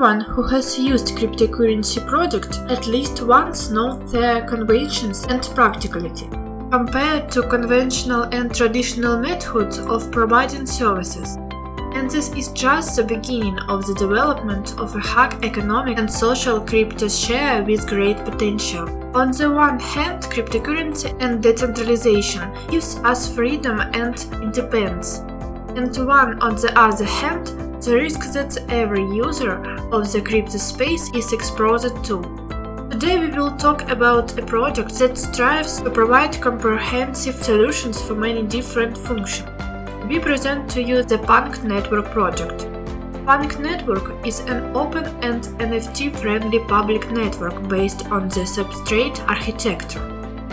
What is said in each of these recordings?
Everyone who has used cryptocurrency product at least once knows their conventions and practicality, compared to conventional and traditional methods of providing services. And this is just the beginning of the development of a hack economic and social crypto share with great potential. On the one hand, cryptocurrency and decentralization gives us freedom and independence. And on the other hand, the risk that every user of the crypto space is exposed to. Today we will talk about a project that strives to provide comprehensive solutions for many different functions. We present to you the Punk.Network project. Punk.Network is an open and NFT-friendly public network based on the Substrate architecture.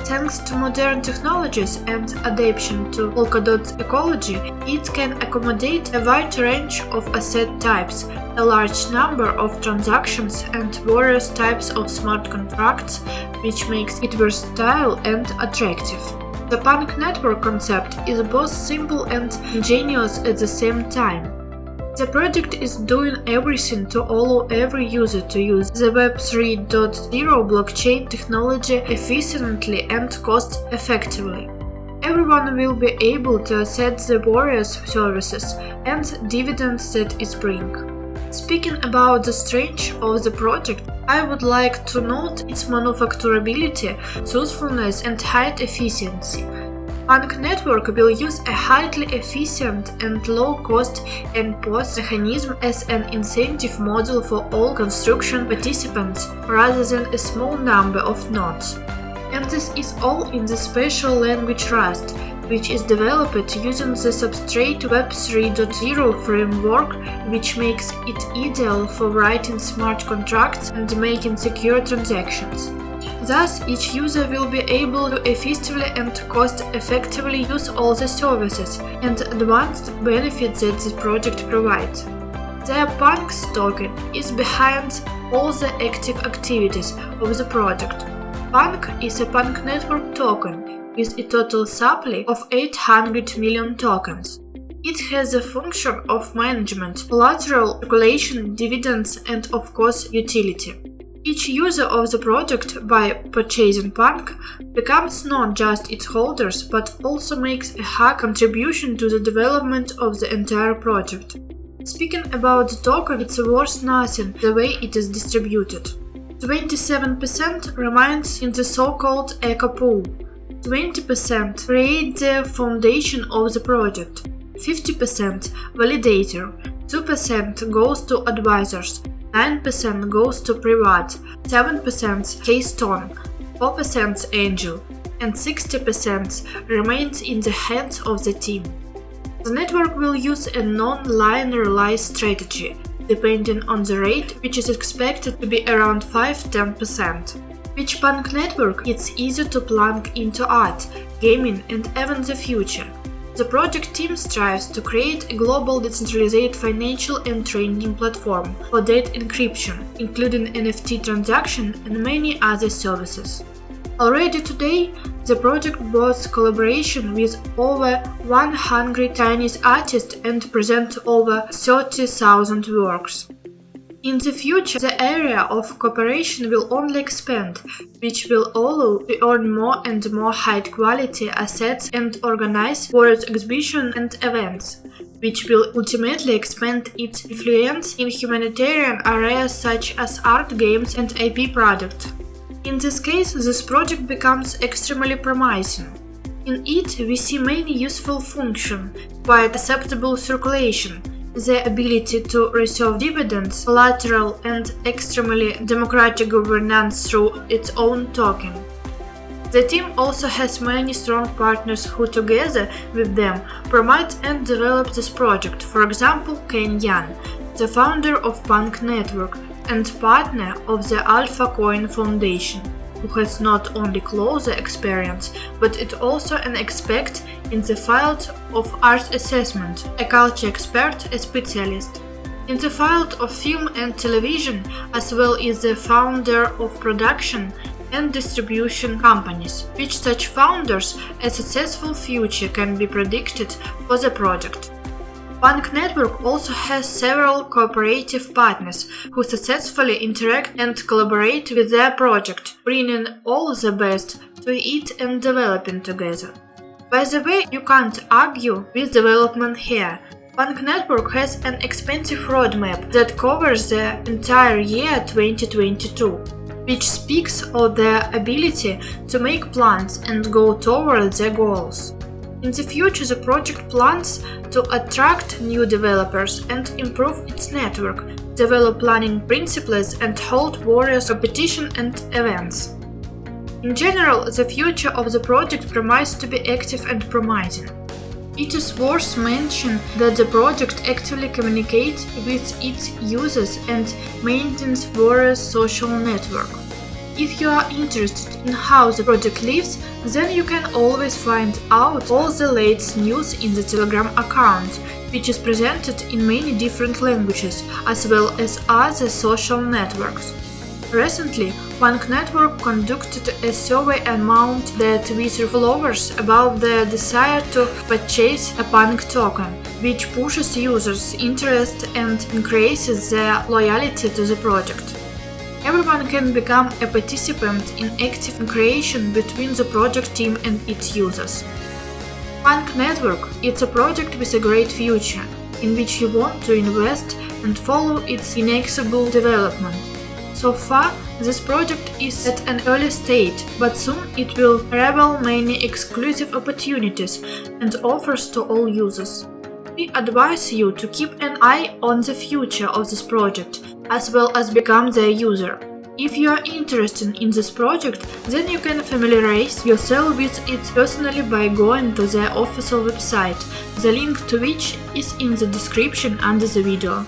Thanks to modern technologies and adaptation to Polkadot ecology, it can accommodate a wide range of asset types, a large number of transactions and various types of smart contracts, which makes it versatile and attractive. The Punk.Network concept is both simple and ingenious at the same time. The project is doing everything to allow every user to use the Web 3.0 blockchain technology efficiently and cost-effectively. Everyone will be able to access the various services and dividends that it brings. Speaking about the strength of the project, I would like to note its manufacturability, truthfulness and high efficiency. Punk.Network will use a highly efficient and low-cost endpost mechanism as an incentive model for all construction participants rather than a small number of nodes. And this is all in the special language Rust, which is developed using the Substrate Web 3.0 framework, which makes it ideal for writing smart contracts and making secure transactions. Thus, each user will be able to effectively and cost-effectively use all the services and advanced benefits that this project provides. The Punk's token is behind all the active activities of the project. Punk is a Punk.Network token with a total supply of 800 million tokens. It has the function of management, collateral, circulation, dividends, and of course utility. Each user of the project, by purchasing Punk, becomes not just its holders but also makes a high contribution to the development of the entire project. Speaking about the token, it's worth nothing the way it is distributed. 27% remains in the so-called eco pool. 20% create the foundation of the project, 50% validator, 2% goes to advisors, 9% goes to private, 7% keystone, 4% angel, and 60% remains in the hands of the team. The network will use a non-linear strategy, depending on the rate, which is expected to be around 5–10%. With Punk.Network, it's easy to plug into art, gaming, and even the future. The project team strives to create a global decentralized financial and trading platform for data encryption, including NFT transaction and many other services. Already today, the project boasts collaboration with over 100 Chinese artists and presents over 30,000 works. In the future, the area of cooperation will only expand, which will allow to earn more and more high-quality assets and organize various exhibitions and events, which will ultimately expand its influence in humanitarian areas such as art, games, and IP products. In this case, this project becomes extremely promising. In it, we see many useful functions, quite acceptable circulation, the ability to receive dividends, collateral, and extremely democratic governance through its own token. The team also has many strong partners who together with them promote and develop this project, for example Ken Yan, the founder of Punk.Network and partner of the Alpha Coin Foundation, who has not only closer experience, but is also an expert in the field of art assessment, a culture expert, a specialist. In the field of film and television, as well as the founder of production and distribution companies, with such founders, a successful future can be predicted for the project. Punk.Network also has several cooperative partners who successfully interact and collaborate with their project, bringing all the best to it and developing together. By the way, you can't argue with development here. Punk.Network has an expansive roadmap that covers the entire year 2022, which speaks of their ability to make plans and go toward their goals. In the future, the project plans to attract new developers and improve its network, develop planning principles, and hold various competition and events. In general, the future of the project promises to be active and promising. It is worth mentioning that the project actively communicates with its users and maintains various social networks. If you are interested in how the project lives, then you can always find out all the latest news in the Telegram account, which is presented in many different languages, as well as other social networks. Recently, Punk.Network conducted a survey among their Twitter followers about their desire to purchase a Punk token, which pushes users' interest and increases their loyalty to the project. Everyone can become a participant in active creation between the project team and its users. Punk.Network is a project with a great future, in which you want to invest and follow its inexorable development. So far, this project is at an early stage, but soon it will reveal many exclusive opportunities and offers to all users. We advise you to keep an eye on the future of this project, as well as become their user. If you are interested in this project, then you can familiarize yourself with it personally by going to their official website, the link to which is in the description under the video.